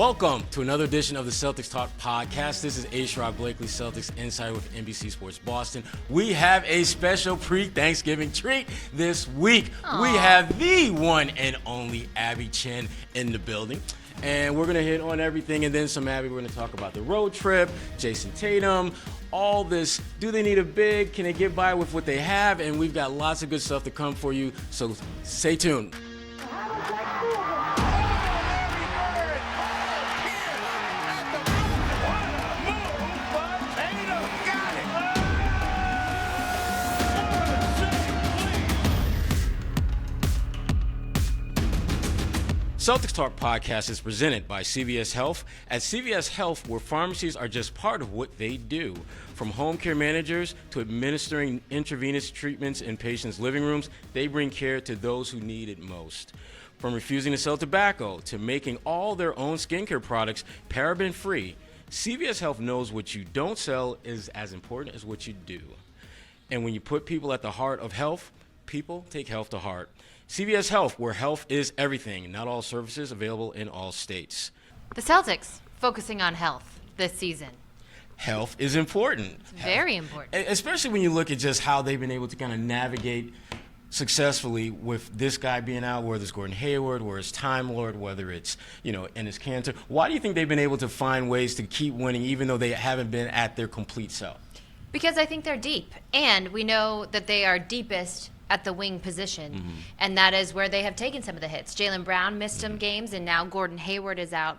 Welcome to another edition of the Celtics Talk podcast. This is Sherrod Blakely, Celtics Insider with NBC Sports Boston. We have a special pre-Thanksgiving treat this week. Aww. We have the one and only Abby Chin in the building. And we're going to hit on everything and then some, Abby. We're going to talk about the road trip, Jayson Tatum, all this. Do they need a big? Can they get by with what they have? And we've got lots of good stuff to come for you, so stay tuned. Celtics Talk podcast is presented by CVS Health. At CVS Health, where pharmacies are just part of what they do. From home care managers to administering intravenous treatments in patients' living rooms, they bring care to those who need it most. From refusing to sell tobacco to making all their own skincare products paraben-free, CVS Health knows what you don't sell is as important as what you do. And when you put people at the heart of health, people take health to heart. CVS Health, where health is everything. Not all services available in all states. The Celtics focusing on health this season. Health is important. It's very important. Especially when you look at just how they've been able to kind of navigate successfully with this guy being out, whether it's Gordon Hayward, whether it's Time Lord, whether it's, Enes Kanter. Why do you think they've been able to find ways to keep winning even though they haven't been at their complete self? Because I think they're deep. And we know that they are deepest at the wing position, and that is where they have taken some of the hits. Jalen Brown missed some games, and now Gordon Hayward is out.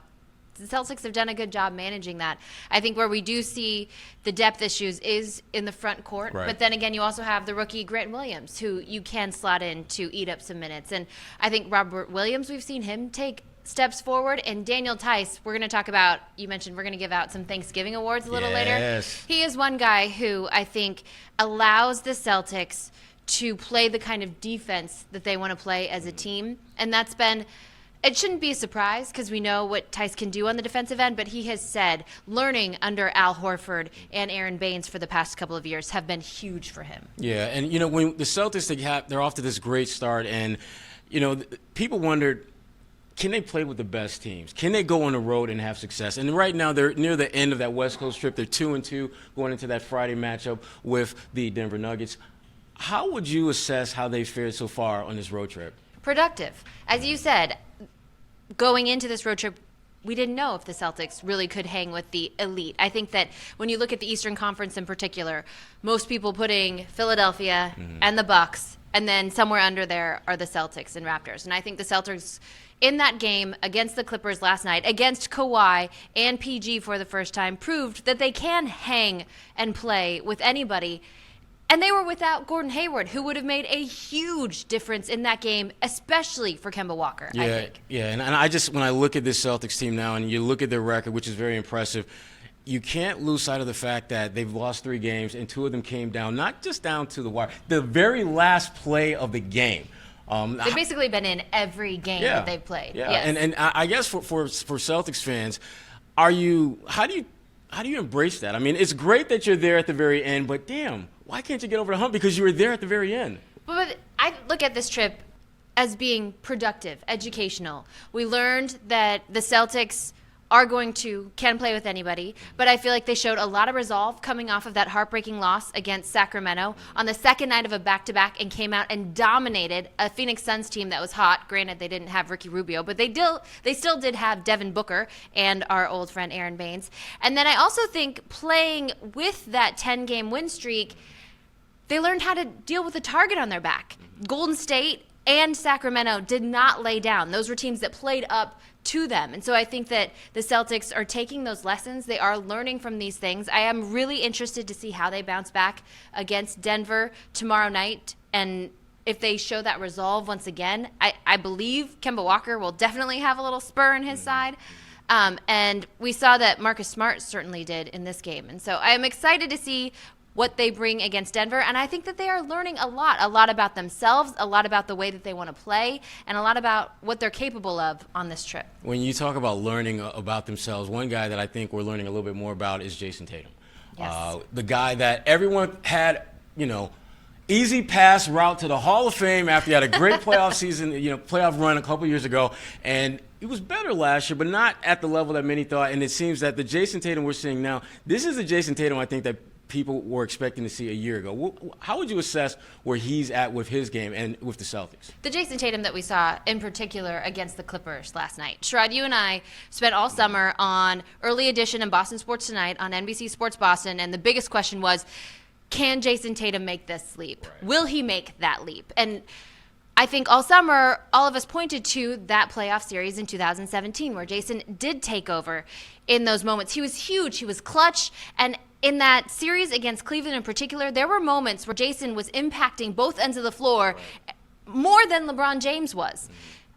The Celtics have done a good job managing that. I think where we do see the depth issues is in the front court, right. But then again, you also have the rookie Grant Williams, who you can slot in to eat up some minutes. And I think Robert Williams, we've seen him take steps forward, and Daniel Tice, we're going to talk about, you mentioned we're going to give out some Thanksgiving awards a little later. He is one guy who I think allows the Celtics to play the kind of defense that they want to play as a team. And that's been, it shouldn't be a surprise because we know what Tice can do on the defensive end, but he has said learning under Al Horford and Aaron Baines for the past couple of years have been huge for him. Yeah, and when the Celtics, they're off to this great start, and people wondered, can they play with the best teams? Can they go on the road and have success? And right now, they're near the end of that West Coast trip. They're 2-2 going into that Friday matchup with the Denver Nuggets. How would you assess how they fared so far on this road trip? Productive. As you said, going into this road trip, we didn't know if the Celtics really could hang with the elite. I think that when you look at the Eastern Conference in particular, most people putting Philadelphia and the Bucks, and then somewhere under there are the Celtics and Raptors. And I think the Celtics in that game against the Clippers last night, against Kawhi and PG for the first time, proved that they can hang and play with anybody. And they were without Gordon Hayward, who would have made a huge difference in that game, especially for Kemba Walker, I think. Yeah, and I just, when I look at this Celtics team now and you look at their record, which is very impressive, you can't lose sight of the fact that they've lost 3 games and 2 of them came down, not just down to the wire, the very last play of the game. They've basically been in every game that they've played. Yeah, yes. and I guess for Celtics fans, how do you embrace that? I mean, it's great that you're there at the very end, but damn, why can't you get over the hump? Because you were there at the very end. But I look at this trip as being productive, educational. We learned that the Celtics can play with anybody, but I feel like they showed a lot of resolve coming off of that heartbreaking loss against Sacramento on the second night of a back-to-back and came out and dominated a Phoenix Suns team that was hot. Granted, they didn't have Ricky Rubio, but they still did have Devin Booker and our old friend Aaron Baines. And then I also think playing with that 10-game win streak, they learned how to deal with a target on their back. Golden State and Sacramento did not lay down. Those were teams that played up to them. And so I think that the Celtics are taking those lessons. They are learning from these things. I am really interested to see how they bounce back against Denver tomorrow night. And if they show that resolve once again, I believe Kemba Walker will definitely have a little spur in his side. And we saw that Marcus Smart certainly did in this game. And so I am excited to see what they bring against Denver. And I think that they are learning a lot about themselves, a lot about the way that they want to play, and a lot about what they're capable of on this trip. When you talk about learning about themselves, one guy that I think we're learning a little bit more about is Jayson Tatum. Yes. The guy that everyone had, easy pass route to the Hall of Fame after he had a great playoff season, playoff run a couple years ago. And he was better last year, but not at the level that many thought. And it seems that the Jayson Tatum we're seeing now, this is the Jayson Tatum I think that people were expecting to see a year ago. How would you assess where he's at with his game and with the Celtics? The Jayson Tatum that we saw in particular against the Clippers last night. Sherrod, you and I spent all summer on Early Edition and Boston Sports Tonight on NBC Sports Boston, and the biggest question was, can Jayson Tatum make this leap? Right. Will he make that leap? And I think all summer, all of us pointed to that playoff series in 2017 where Jayson did take over in those moments. He was huge. He was clutch. And in that series against Cleveland in particular, there were moments where Jayson was impacting both ends of the floor more than LeBron James was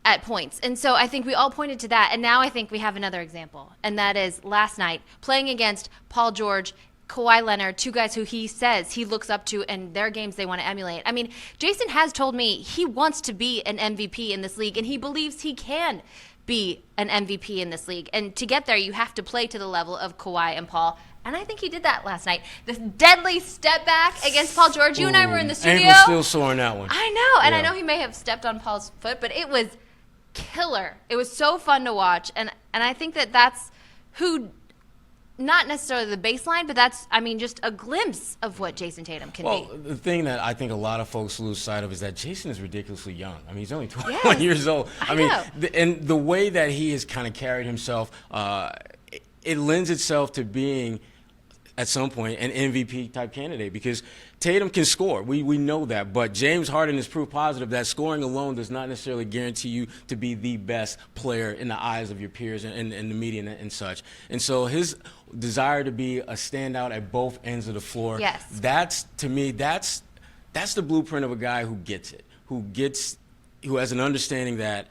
at points. And so I think we all pointed to that. And now I think we have another example. And that is last night playing against Paul George, Kawhi Leonard, two guys who he says he looks up to and their games they want to emulate. I mean, Jayson has told me he wants to be an MVP in this league, and he believes he can be an MVP in this league. And to get there, you have to play to the level of Kawhi and Paul. And I think he did that last night. This deadly step back against Paul George. You and I were in the studio. Ankle's still sore on that one. I know. And I know he may have stepped on Paul's foot, but it was killer. It was so fun to watch. And I think that that's who, not necessarily the baseline, but that's, I mean, just a glimpse of what Jayson Tatum can be. Well, the thing that I think a lot of folks lose sight of is that Jayson is ridiculously young. I mean, he's only 21 years old. I mean, and the way that he has kind of carried himself, it lends itself to being, at some point, an MVP type candidate because Tatum can score. We know that. But James Harden is proof positive that scoring alone does not necessarily guarantee you to be the best player in the eyes of your peers and the media and such. And so his desire to be a standout at both ends of the floor, that's, to me, that's the blueprint of a guy who gets it, who has an understanding that,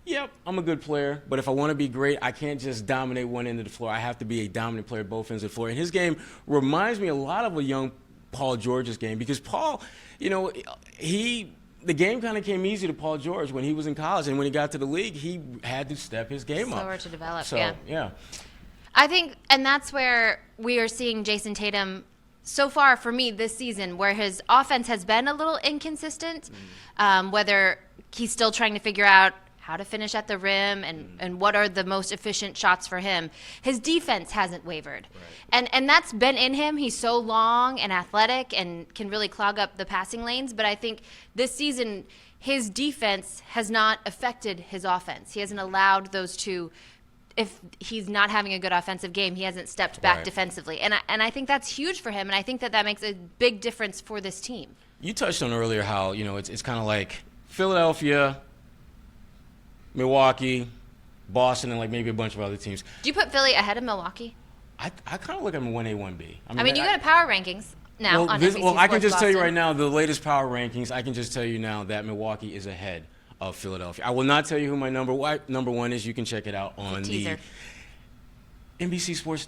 yep, I'm a good player, but if I want to be great, I can't just dominate one end of the floor. I have to be a dominant player at both ends of the floor. And his game reminds me a lot of a young Paul George's game because Paul, you know, the game kind of came easy to Paul George when he was in college, and when he got to the league, he had to step his game up. Slower to develop, so, yeah. I think, and that's where we are seeing Jayson Tatum so far for me this season, where his offense has been a little inconsistent, whether he's still trying to figure out how to finish at the rim and what are the most efficient shots for him. His defense hasn't wavered. Right. And that's been in him. He's so long and athletic and can really clog up the passing lanes. But I think this season, his defense has not affected his offense. He hasn't allowed those two. If he's not having a good offensive game, he hasn't stepped back defensively. And I think that's huge for him. And I think that makes a big difference for this team. You touched on earlier how, you know, it's kind of like Philadelphia, Milwaukee, Boston, and like maybe a bunch of other teams. Do you put Philly ahead of Milwaukee? I kind of look at them 1A, 1B. I mean, you got a power rankings now on NBC Well, I can just Boston. tell you right now, the latest power rankings, I can just tell you now that Milwaukee is ahead of Philadelphia. I will not tell you who my number one is. You can check it out on the NBC Sports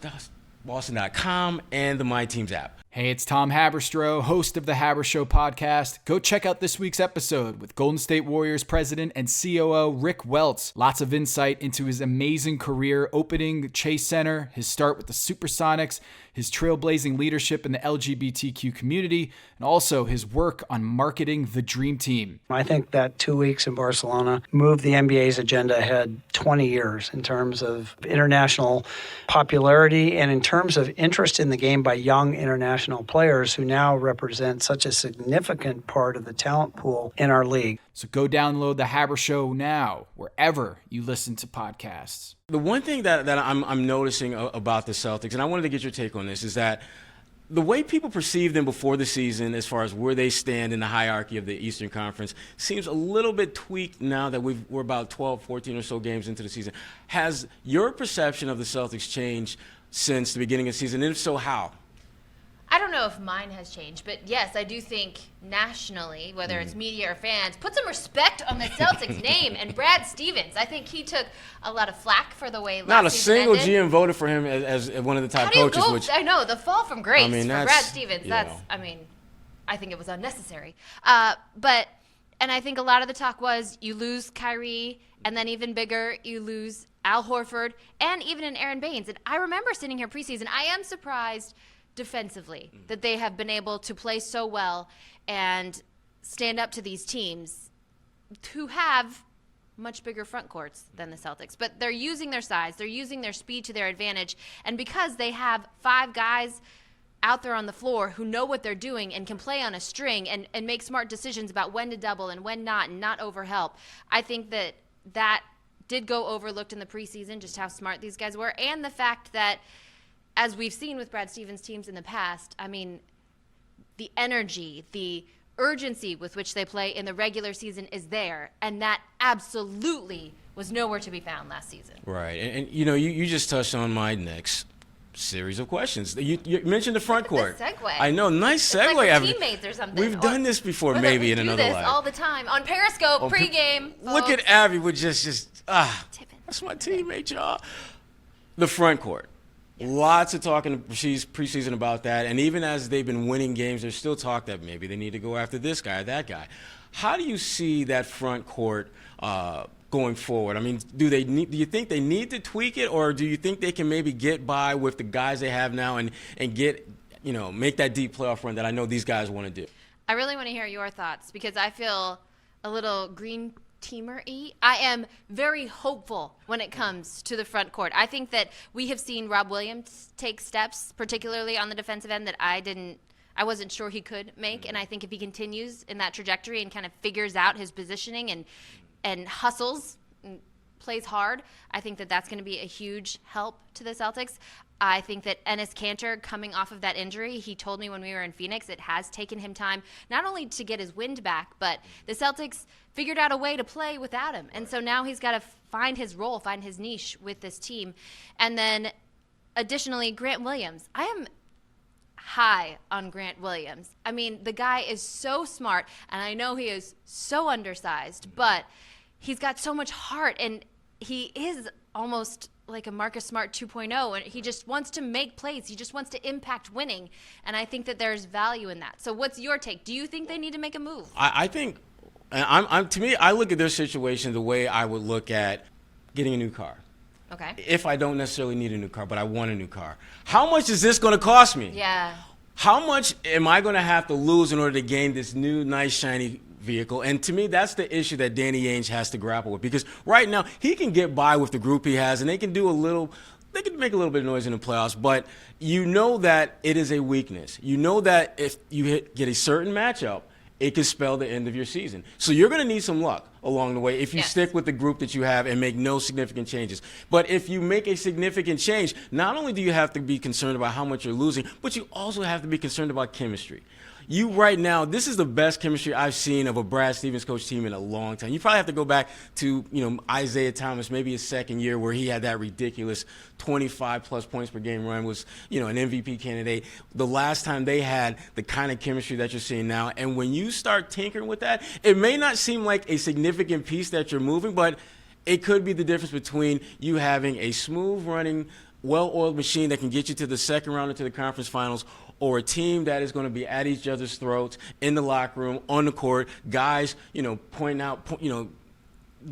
Boston.com and the My Teams app. Hey, it's Tom Haberstroh, host of the Haber Show podcast. Go check out this week's episode with Golden State Warriors president and COO Rick Welts. Lots of insight into his amazing career opening Chase Center, his start with the Supersonics, his trailblazing leadership in the LGBTQ community, and also his work on marketing the Dream Team. I think that 2 weeks in Barcelona moved the NBA's agenda ahead 20 years in terms of international popularity and in terms of interest in the game by young international players who now represent such a significant part of the talent pool in our league. So go download the Haber Show now, wherever you listen to podcasts. The one thing that I'm noticing about the Celtics, and I wanted to get your take on this, is that the way people perceive them before the season as far as where they stand in the hierarchy of the Eastern Conference seems a little bit tweaked now that we're about 12, 14 or so games into the season. Has your perception of the Celtics changed since the beginning of the season? And if so, how? I don't know if mine has changed, but yes, I do think nationally, whether it's media or fans, put some respect on the Celtics name and Brad Stevens. I think he took a lot of flack for the way not last a season single ended. GM voted for him as one of the top How do you coaches. Which I know the fall from grace for Brad Stevens. That's I think it was unnecessary. But I think a lot of the talk was you lose Kyrie, and then even bigger, you lose Al Horford, and even an Aaron Baines. And I remember sitting here preseason. I am surprised defensively that they have been able to play so well and stand up to these teams who have much bigger front courts than the Celtics. But they're using their size. They're using their speed to their advantage. And because they have 5 guys out there on the floor who know what they're doing and can play on a string and make smart decisions about when to double and when not and not overhelp, I think that did go overlooked in the preseason, just how smart these guys were. And the fact that, as we've seen with Brad Stevens' teams in the past, I mean, the energy, the urgency with which they play in the regular season is there, and that absolutely was nowhere to be found last season. Right, and you just touched on my next series of questions. You mentioned the front court. The segue. I know, nice segue. It's like we're teammates or something. We've done this before, maybe in another life. We do this all the time on Periscope pregame. Look at Abby with just Tipping. that's my teammate, y'all. The front court. Yes. Lots of talking preseason about that, and even as they've been winning games, there's still talk that maybe they need to go after this guy or that guy. How do you see that front court going forward? I mean, do you think they need to tweak it, or do you think they can maybe get by with the guys they have now and get, make that deep playoff run that I know these guys want to do? I really want to hear your thoughts because I feel a little green teamer-y. I am very hopeful when it comes to the front court. I think that we have seen Rob Williams take steps, particularly on the defensive end, that I wasn't sure he could make. And I think if he continues in that trajectory and kind of figures out his positioning and hustles and plays hard, I think that that's going to be a huge help to the Celtics. I think that Enes Kanter, coming off of that injury, he told me when we were in Phoenix, it has taken him time not only to get his wind back, but the Celtics figured out a way to play without him. And so now he's got to find his role, find his niche with this team. And then additionally, Grant Williams. I am high on Grant Williams. I mean, the guy is so smart, and I know he is so undersized, but he's got so much heart, and he is almost like a Marcus Smart 2.0, and he just wants to make plays. He just wants to impact winning, and I think that there's value in that. So what's your take? Do you think they need to make a move? I think, to me, I look at their situation the way I would look at getting a new car. Okay. If I don't necessarily need a new car, but I want a new car. How much is this going to cost me? Yeah. How much am I going to have to lose in order to gain this new, nice, shiny vehicle? And to me, that's the issue that Danny Ainge has to grapple with, because right now he can get by with the group he has, and they can make a little bit of noise in the playoffs, but you know that it is a weakness. You know that if you get a certain matchup, it could spell the end of your season. So you're going to need some luck along the way if you stick with the group that you have and make no significant changes. But if you make a significant change, not only do you have to be concerned about how much you're losing, but you also have to be concerned about chemistry. You right now, this is the best chemistry I've seen of a Brad Stevens coach team in a long time. You probably have to go back to, Isaiah Thomas, maybe his second year where he had that ridiculous 25-plus points per game run, was, an MVP candidate. The last time they had the kind of chemistry that you're seeing now. And when you start tinkering with that, it may not seem like a significant piece that you're moving, but it could be the difference between you having a smooth-running, well-oiled machine that can get you to the second round into the conference finals, or a team that is going to be at each other's throats in the locker room, on the court, guys, pointing out,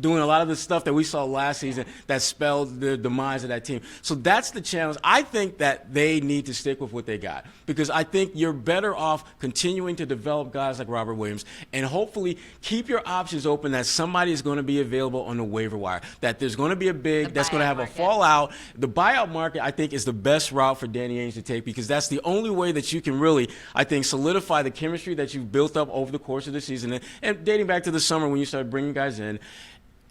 doing a lot of the stuff that we saw last season that spelled the demise of that team. So that's the challenge. I think that they need to stick with what they got, because I think you're better off continuing to develop guys like Robert Williams and hopefully keep your options open, that somebody is going to be available on the waiver wire, that there's going to be a big that's going to have a fallout. The buyout market, I think, is the best route for Danny Ainge to take, because that's the only way that you can really, I think, solidify the chemistry that you've built up over the course of the season and dating back to the summer when you started bringing guys in,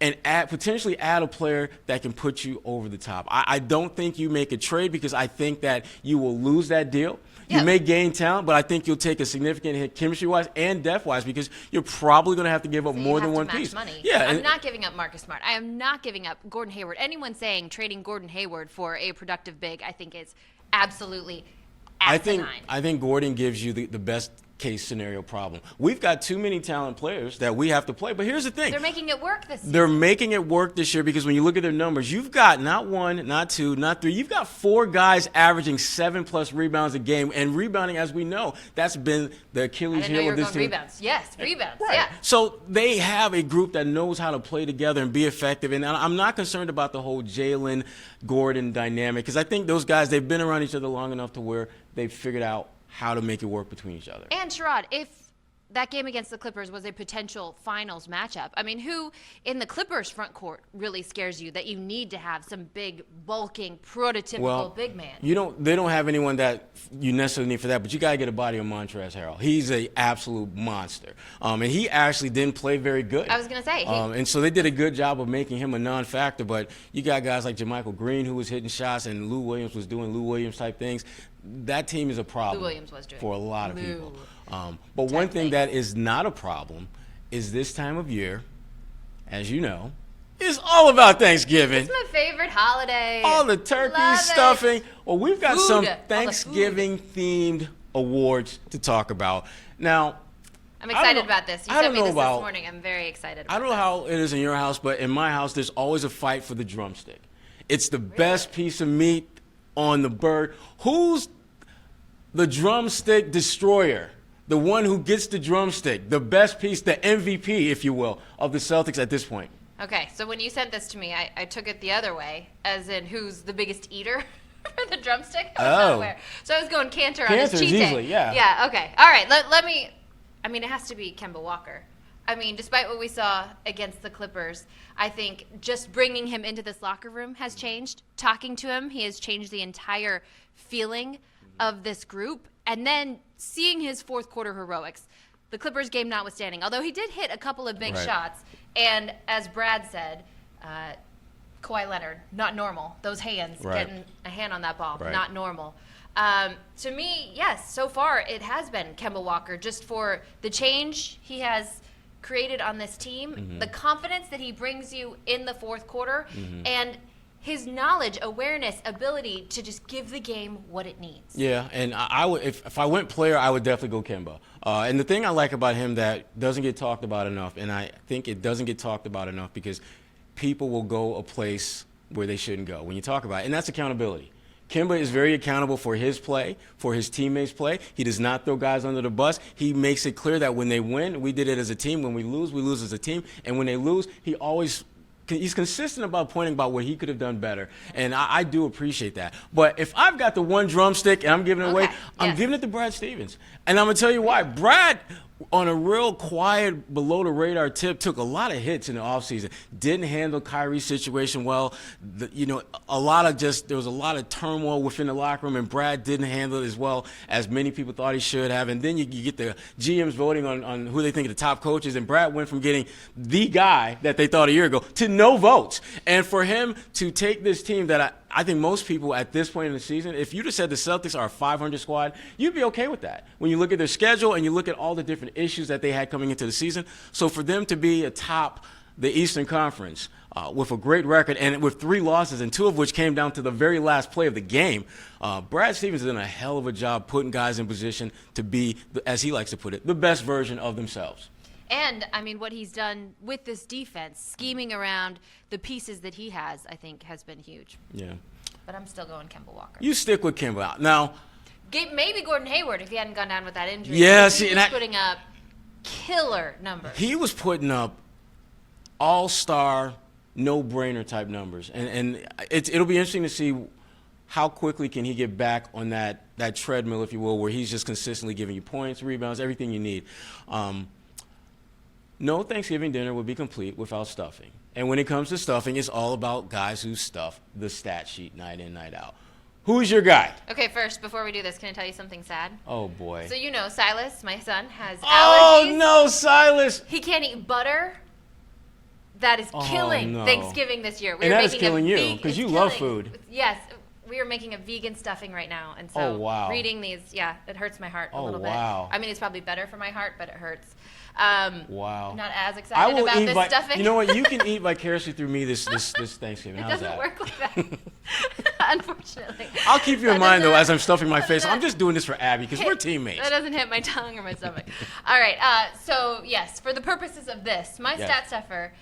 and potentially add a player that can put you over the top. I don't think you make a trade, because I think that you will lose that deal. You may gain talent, but I think you'll take a significant hit chemistry-wise and depth-wise, because you're probably going to have to give up more than one piece. Money. Yeah, I'm not giving up Marcus Smart. I am not giving up Gordon Hayward. Anyone saying trading Gordon Hayward for a productive big, I think is absolutely asinine. I think Gordon gives you the best case scenario problem. We've got too many talent players that we have to play, but here's the thing. They're making it work this season. They're making it work this year, because when you look at their numbers, you've got not one, not two, not three. You've got 4 guys averaging 7+ rebounds a game, and rebounding, as we know, that's been the Achilles heel of this team. Rebounds. Yes, rebounds. Right. Yeah. So they have a group that knows how to play together and be effective, and I'm not concerned about the whole Jalen Gordon dynamic, because I think those guys, they've been around each other long enough to where they've figured out how to make it work between each other. And Sherrod, if that game against the Clippers was a potential finals matchup. I mean, who in the Clippers front court really scares you that you need to have some big, bulking, prototypical big man? They don't have anyone that you necessarily need for that, but you got to get a body of Montrezl Harrell. He's an absolute monster. And he actually didn't play very good. I was going to say. And so they did a good job of making him a non-factor, but you got guys like JaMychal Green who was hitting shots and Lou Williams was doing Lou Williams type things. That team is a problem Lou Williams was doing for a lot of people. But one thing that is not a problem is this time of year, as you know, is all about Thanksgiving. It's my favorite holiday. All the turkey Love stuffing. it. Well, we've got some Food. Thanksgiving-themed awards to talk about. Now, I'm excited about this. You sent me this morning. I'm very excited about I don't know how it is in your house, but in my house, there's always a fight for the drumstick. It's the best piece of meat on the bird. Who's the drumstick destroyer? The one who gets the drumstick, the best piece, the MVP, if you will, of the Celtics at this point. Okay, so when you sent this to me, I took it the other way, as in who's the biggest eater for the drumstick. I was not aware. So I was going Cantor on his cheat day. Easily, yeah. Yeah, okay. All right, let me, I mean, it has to be Kemba Walker. I mean, despite what we saw against the Clippers, I think just bringing him into this locker room has changed. Talking to him, he has changed the entire feeling of this group. And then seeing his fourth quarter heroics, the Clippers game notwithstanding, although he did hit a couple of big shots. And as Brad said, Kawhi Leonard, not normal. Those hands, getting a hand on that ball, not normal. To me, yes, so far it has been Kemba Walker, just for the change he has created on this team, the confidence that he brings you in the fourth quarter, and his knowledge, awareness, ability to just give the game what it needs. Yeah, and I would, if I went player, I would definitely go Kemba. And the thing I like about him that doesn't get talked about enough, and I think it doesn't get talked about enough because people will go a place where they shouldn't go when you talk about it, and that's accountability. Kemba is very accountable for his play, for his teammates' play. He does not throw guys under the bus. He makes it clear that when they win, we did it as a team. When we lose as a team. And when they lose, he's consistent about pointing about what he could have done better. And I do appreciate that. But if I've got the one drumstick and I'm giving it away, I'm giving it to Brad Stevens. And I'm going to tell you why. Brad, on a real quiet, below-the-radar tip, took a lot of hits in the offseason. Didn't handle Kyrie's situation well. There was a lot of turmoil within the locker room, and Brad didn't handle it as well as many people thought he should have. And then you get the GMs voting on who they think are the top coaches, and Brad went from getting the guy that they thought a year ago to no votes. And for him to take this team that I think most people at this point in the season, if you'd have said the Celtics are a 500 squad, you'd be okay with that. When you look at their schedule and you look at all the different issues that they had coming into the season. So for them to be atop the Eastern Conference with a great record and with 3 losses and 2 of which came down to the very last play of the game, Brad Stevens has done a hell of a job putting guys in position to be, as he likes to put it, the best version of themselves. And, I mean, what he's done with this defense, scheming around the pieces that he has, I think, has been huge. Yeah. But I'm still going Kemba Walker. You stick with Kemba. Now, maybe Gordon Hayward if he hadn't gone down with that injury. Yeah, he was putting up killer numbers. He was putting up all-star, no-brainer type numbers. And it'll be interesting to see how quickly can he get back on that treadmill, if you will, where he's just consistently giving you points, rebounds, everything you need. No Thanksgiving dinner would be complete without stuffing. And when it comes to stuffing, it's all about guys who stuff the stat sheet night in, night out. Who's your guy? Okay, first, before we do this, can I tell you something sad? Oh, boy. So you know Silas, my son, has allergies. Oh, no, Silas. He can't eat butter. That is killing Thanksgiving this year. And that is killing you because you love food. Yes. We are making a vegan stuffing right now. And so reading these, it hurts my heart a little bit. I mean, it's probably better for my heart, but it hurts. Wow. Not as excited about this stuffing. You know what? You can eat vicariously through me this Thanksgiving. How's that? It doesn't work like that, unfortunately. I'll keep you in mind, though, as I'm stuffing my face. I'm just doing this for Abby because we're teammates. That doesn't hit my tongue or my stomach. All right. So, yes, for the purposes of this, my stat stuffer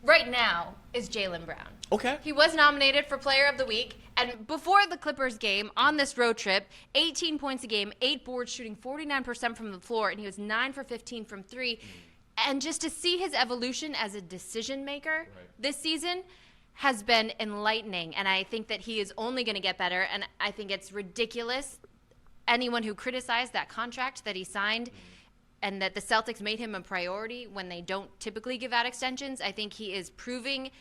right now is Jalen Brown. Okay. He was nominated for Player of the Week. And before the Clippers game, on this road trip, 18 points a game, 8 boards, shooting 49% from the floor, and he was 9 for 15 from 3. And just to see his evolution as a decision maker this season has been enlightening. And I think that he is only going to get better. And I think it's ridiculous. Anyone who criticized that contract that he signed and that the Celtics made him a priority when they don't typically give out extensions. I think he is proving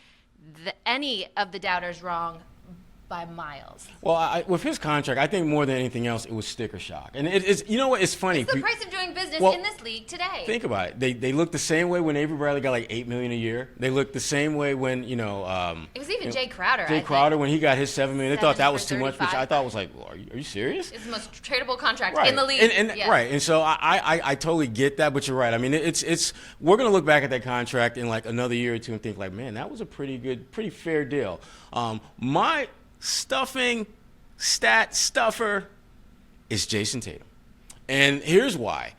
any of the doubters wrong by miles. Well, with his contract, I think more than anything else, it was sticker shock. And it's, you know what, it's funny. It's the price of doing business in this league today. Think about it. They look the same way when Avery Bradley got like $8 million a year. They look the same way when, it was even Jay Crowder. Jay Crowder, when he got his $7 million, they thought that was too much, which I thought was like, well, are you serious? It's the most tradable contract right. in the league. Right. And so I totally get that, but you're right. I mean, we're going to look back at that contract in like another year or two and think like, man, that was a pretty fair deal. My stuffing stat stuffer is Jayson Tatum. And here's why.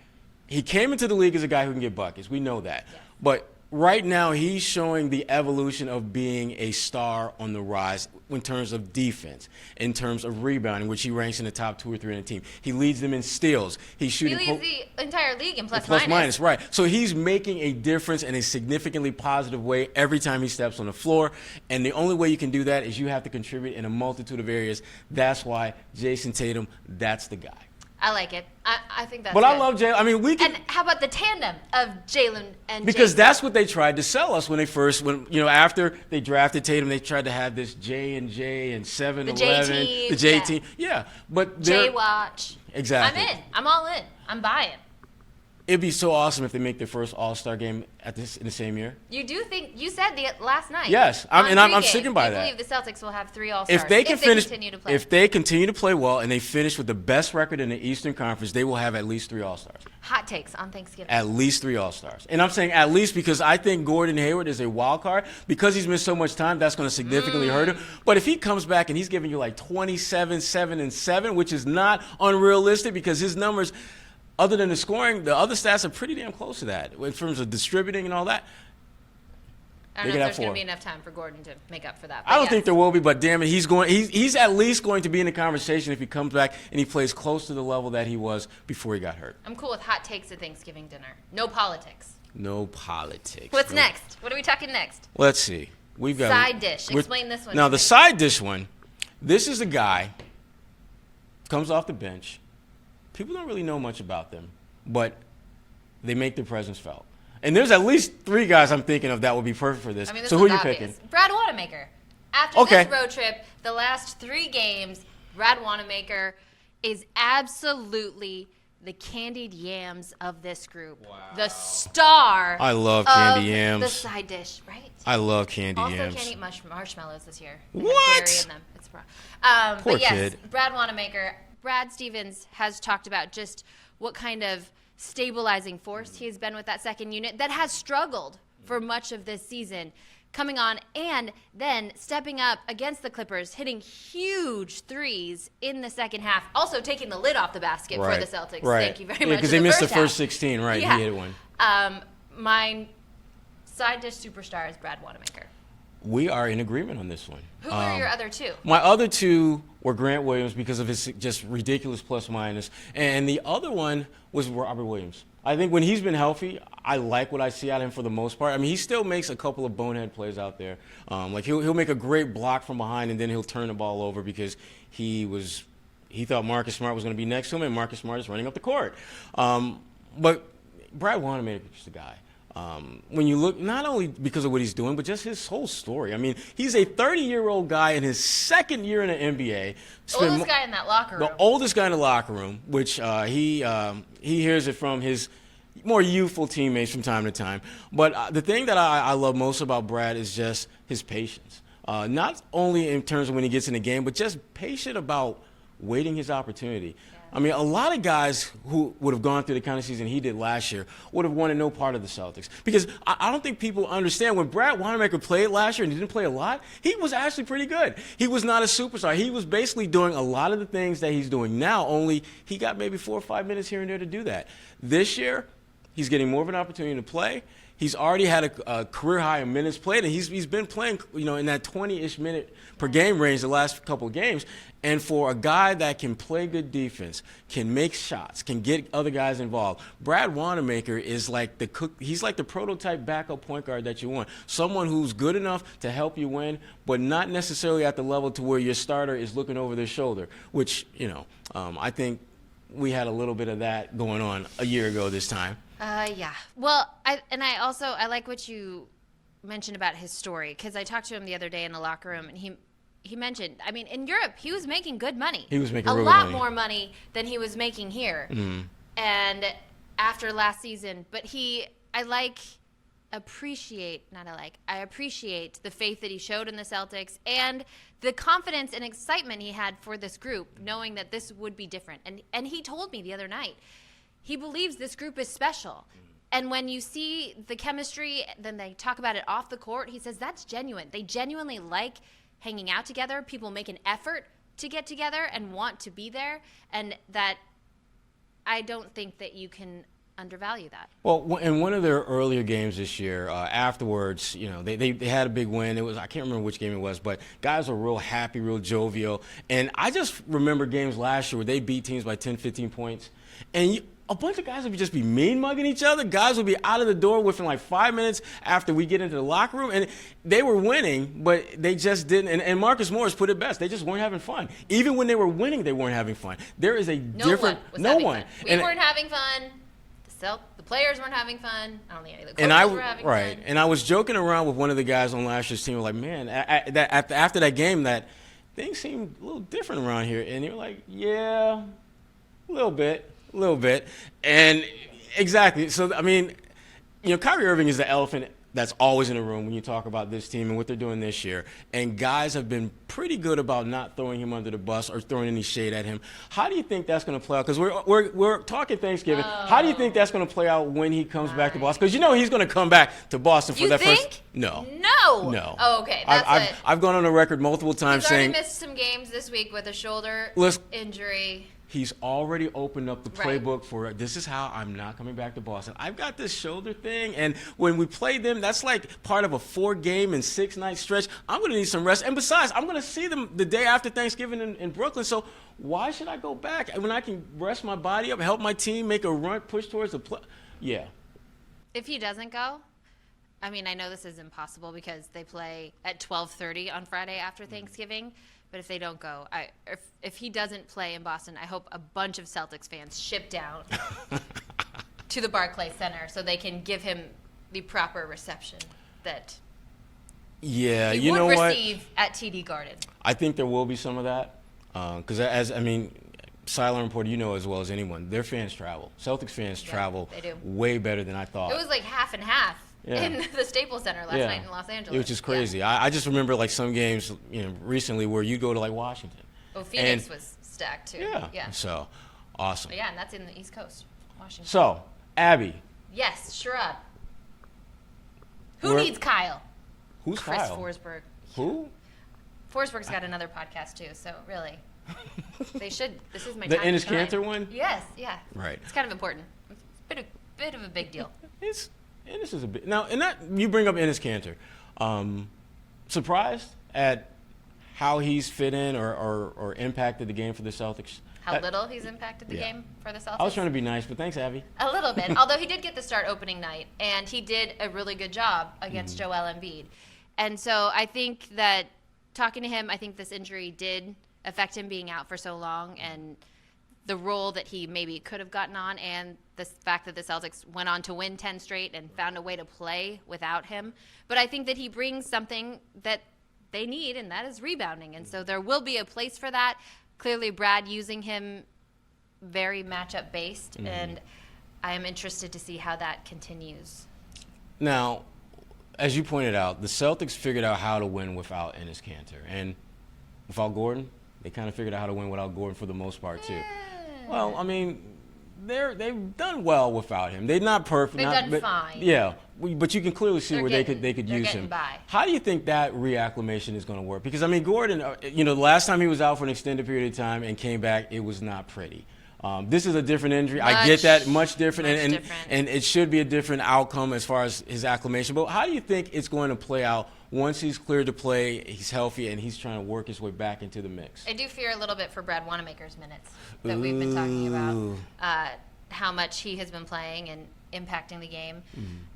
He came into the league as a guy who can get buckets. We know that. Yeah. But right now he's showing the evolution of being a star on the rise in terms of defense, in terms of rebounding, which he ranks in the top 2 or 3 in the team. He leads them in steals. He's shooting. He leads the entire league in plus minus, right. So he's making a difference in a significantly positive way every time he steps on the floor. And the only way you can do that is you have to contribute in a multitude of areas. That's why Jayson Tatum, that's the guy. I like it. I think that's But good. I love Jalen. I mean, we can. And how about the tandem of Jalen and Because Jayson? that's what they tried to sell us when after they drafted Tatum, they tried to have this J and 7-11, the J team. Yeah, but J Watch. Exactly. I'm in. I'm all in. I'm buying. It'd be so awesome if they make their first All-Star game in the same year. You do think you said last night? Yes, I'm sticking by that. I believe the Celtics will have 3 All-Stars If they continue to play. If they continue to play well and they finish with the best record in the Eastern Conference, they will have at least 3 All-Stars. Hot takes on Thanksgiving. At least 3 All-Stars. And I'm saying at least because I think Gordon Hayward is a wild card. Because he's missed so much time, that's going to significantly hurt him. But if he comes back and he's giving you like 27, 7, and 7, which is not unrealistic because his numbers, other than the scoring, the other stats are pretty damn close to that in terms of distributing and all that. I don't know if there's going to be enough time for Gordon to make up for that. I don't think there will be, but damn it, he's at least going to be in the conversation if he comes back and he plays close to the level that he was before he got hurt. I'm cool with hot takes at Thanksgiving dinner. No politics. No politics. What's next? What are we talking next? Let's see. We've got side dish. Explain this one. Now the side dish one. This is a guy comes off the bench. People don't really know much about them, but they make their presence felt. And there's at least 3 guys I'm thinking of that would be perfect for this. I mean, this so who are you obvious. picking? Brad Wanamaker. After this road trip, the last 3 games, Brad Wanamaker is absolutely the candied yams of this group. Wow. The star. I love candy yams. The side dish, right? I love candy yams. Also, can't eat marshmallows this year. What? Dairy in them. It's Poor but yes, kid. Brad Wanamaker. Brad Stevens has talked about just what kind of stabilizing force he has been with that second unit that has struggled for much of this season, coming on and then stepping up against the Clippers, hitting huge threes in the second half, also taking the lid off the basket for the Celtics. Right. Thank you very much. Because they missed the first half. 16, right? Yeah. He hit one. My side dish superstar is Brad Wanamaker. We are in agreement on this one. Who are your other 2? My other 2 were Grant Williams because of his just ridiculous plus minus, and the other one was Robert Williams. I think when he's been healthy, I like what I see out of him for the most part. I mean, he still makes a couple of bonehead plays out there. Like he'll make a great block from behind, and then he'll turn the ball over because he thought Marcus Smart was going to be next to him, and Marcus Smart is running up the court. But Brad Wanamaker is the guy. When you look, not only because of what he's doing, but just his whole story. I mean, he's a 30-year-old guy in his second year in the NBA. Oldest guy in that locker room. The oldest guy in the locker room, which he hears it from his more youthful teammates from time to time. But the thing that I love most about Brad is just his patience. Not only in terms of when he gets in the game, but just patient about waiting his opportunity. I mean, a lot of guys who would have gone through the kind of season he did last year would have wanted no part of the Celtics. Because I don't think people understand, when Brad Wanamaker played last year and he didn't play a lot, he was actually pretty good. He was not a superstar. He was basically doing a lot of the things that he's doing now, only he got maybe 4 or 5 minutes here and there to do that. This year, he's getting more of an opportunity to play. He's already had a career high in minutes played, and he's been playing, in that 20-ish minute per game range the last couple of games. And for a guy that can play good defense, can make shots, can get other guys involved, Brad Wanamaker is like he's like the prototype backup point guard that you want. Someone who's good enough to help you win, but not necessarily at the level to where your starter is looking over their shoulder, which, I think we had a little bit of that going on a year ago this time. Yeah. Well, I like what you mentioned about his story, because I talked to him the other day in the locker room, and he mentioned, I mean, in Europe, he was making good money. He was making a real lot money. more money than he was making here. And after last season, but I appreciate the faith that he showed in the Celtics and the confidence and excitement he had for this group, knowing that this would be different. And he told me the other night, he believes this group is special. And when you see the chemistry, then they talk about it off the court, he says that's genuine. They genuinely like hanging out together. People make an effort to get together and want to be there. And that I don't think that you can undervalue that. Well, in one of their earlier games this year, afterwards, they had a big win. I can't remember which game it was, but guys were real happy, real jovial. And I just remember games last year where they beat teams by 10, 15 points. And a bunch of guys would just be mean-mugging each other. Guys would be out of the door within like 5 minutes after we get into the locker room. And they were winning, but they just didn't. And Marcus Morris put it best. They just weren't having fun. Even when they were winning, they weren't having fun. There is a different – no one. We weren't having fun. The players weren't having fun. I don't think any of the coaches were having fun. And I was joking around with one of the guys on last year's team. Like, man, after that game, that things seemed a little different around here. And they were like, yeah, a little bit. And exactly. So, I mean, Kyrie Irving is the elephant that's always in the room when you talk about this team and what they're doing this year. And guys have been pretty good about not throwing him under the bus or throwing any shade at him. How do you think that's going to play out? Because we're talking Thanksgiving. How do you think that's going to play out when he comes back to Boston? Because he's going to come back to Boston for that first. No. Oh, okay. I've gone on the record multiple times saying he's already missed some games this week with a shoulder injury. He's already opened up the playbook for this is how I'm not coming back to Boston. I've got this shoulder thing, and when we play them, that's like part of a 4-game and 6-night stretch. I'm going to need some rest. And besides, I'm going to see them the day after Thanksgiving in Brooklyn. So why should I go back when I can rest my body up, help my team make a run, push towards the play? Yeah. If he doesn't go, I mean, I know this is impossible because they play at 12:30 on Friday after Thanksgiving. But if they don't go, if he doesn't play in Boston, I hope a bunch of Celtics fans ship down to the Barclays Center so they can give him the proper reception that he would receive at TD Garden. I think there will be some of that because, Siler and Porter, as well as anyone, their fans travel. Celtics fans travel way better than I thought. It was like half and half. Yeah. In the Staples Center last night in Los Angeles. Which is crazy. Yeah. I just remember like some games, recently where you go to like Washington. Oh, Phoenix was stacked too. Yeah. So, awesome. But and that's in the East Coast, Washington. So, Abby. Yes, Sherrod. Who needs Kyle? Who's Chris Kyle? Forsberg. Who? Forsberg's got another podcast too, so really. They should. This is my the time. Enes Kanter one? Yes, yeah. Right. It's kind of important. It's a bit of a big deal. And this is a bit now, and that you bring up Enes Kanter. Surprised at how he's fit in or impacted the game for the Celtics. How little he's impacted the game for the Celtics. I was trying to be nice, but thanks, Abby. A little bit, although he did get the start opening night, and he did a really good job against Joel Embiid. And so I think that talking to him, I think this injury did affect him being out for so long, and the role that he maybe could have gotten on, and the fact that the Celtics went on to win 10 straight and found a way to play without him. But I think that he brings something that they need, and that is rebounding. And so there will be a place for that. Clearly, Brad using him very matchup based, and I am interested to see how that continues. Now, as you pointed out, the Celtics figured out how to win without Enes Kanter, and without Gordon, they kind of figured out how to win without Gordon for the most part too. Well, I mean, they've done well without him. They're not perfect. They've done fine. Yeah, but you can clearly see where they could use him. By. How do you think that reacclimation is going to work? Because Gordon, the last time he was out for an extended period of time and came back, it was not pretty. This is a different injury. I get that, much different, and it should be a different outcome as far as his acclimation. But how do you think it's going to play out once he's cleared to play, he's healthy, and he's trying to work his way back into the mix? I do fear a little bit for Brad Wanamaker's minutes that we've been talking about, how much he has been playing and impacting the game.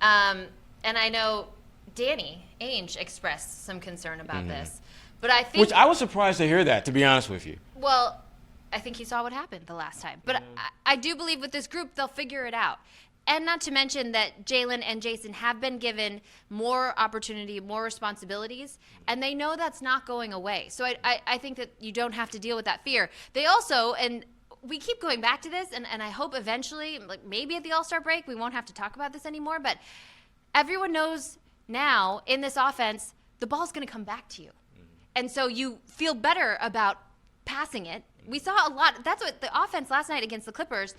And I know Danny Ainge expressed some concern about this. But I think... Which I was surprised to hear that, to be honest with you. Well, I think he saw what happened the last time. But I do believe with this group, they'll figure it out. And not to mention that Jalen and Jayson have been given more opportunity, more responsibilities, and they know that's not going away. So I think that you don't have to deal with that fear. They also, and we keep going back to this, and I hope eventually, like maybe at the All-Star break, we won't have to talk about this anymore, but everyone knows now in this offense, the ball's going to come back to you. And so you feel better about passing it. We saw a lot. That's what the offense last night against the Clippers,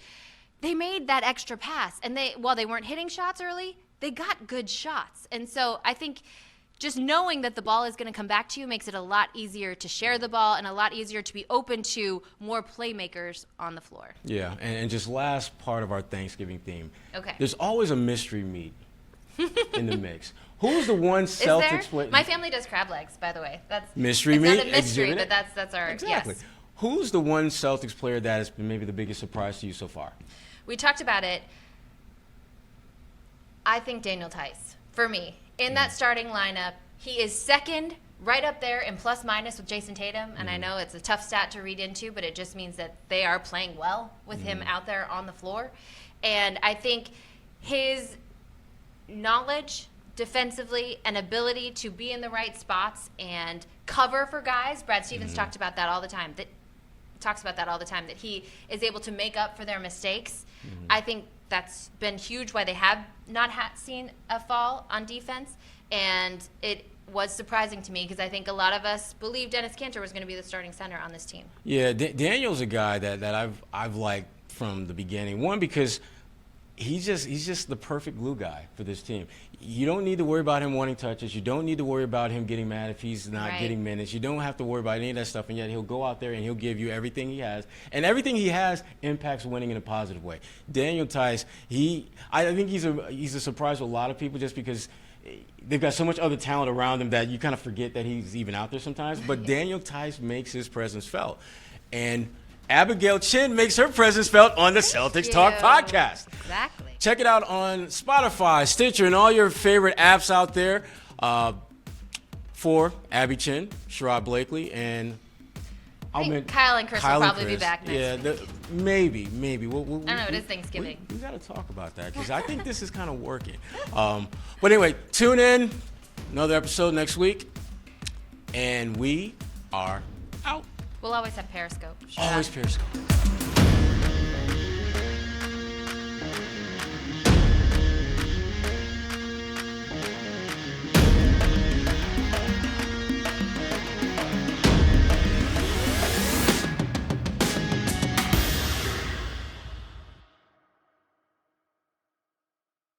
they made that extra pass. And while they weren't hitting shots early, they got good shots. And so I think just knowing that the ball is going to come back to you makes it a lot easier to share the ball and a lot easier to be open to more playmakers on the floor. Yeah, and just last part of our Thanksgiving theme. Okay. There's always a mystery meat in the mix. Who's the one Celtics player? My family does crab legs, by the way. That's mystery it's meat. not a mystery, Exhibit but it. that's our Exactly. yes. Who's the one Celtics player that has been maybe the biggest surprise to you so far? We talked about it. I think Daniel Tice, for me, in that starting lineup, he is second, right up there in plus minus with Jayson Tatum. And I know it's a tough stat to read into, but it just means that they are playing well with him out there on the floor. And I think his knowledge defensively and ability to be in the right spots and cover for guys, Brad Stevens talked about that all the time. That he is able to make up for their mistakes. I think that's been huge why they have not seen a fall on defense, and it was surprising to me because I think a lot of us believed Dennis Kanter was going to be the starting center on this team. Yeah, Daniel's a guy that I've liked from the beginning. One, because he's just the perfect glue guy for this team. You don't need to worry about him wanting touches. You don't need to worry about him getting mad if he's not getting minutes. You don't have to worry about any of that stuff, and yet he'll go out there and he'll give you everything he has. And everything he has impacts winning in a positive way. Daniel Tice, I think he's a surprise to a lot of people just because they've got so much other talent around him that you kind of forget that he's even out there sometimes. But Daniel Tice makes his presence felt. And Abigail Chin makes her presence felt on the Celtics Talk podcast. Exactly. Check it out on Spotify, Stitcher, and all your favorite apps out there. For Abby Chin, Sherrod Blakely, and I think Kyle and Chris will probably be back next week. Maybe. I don't know, it is Thanksgiving. We got to talk about that because I think this is kind of working. But anyway, tune in. Another episode next week. And we are out. We'll always have Periscope. Always Periscope.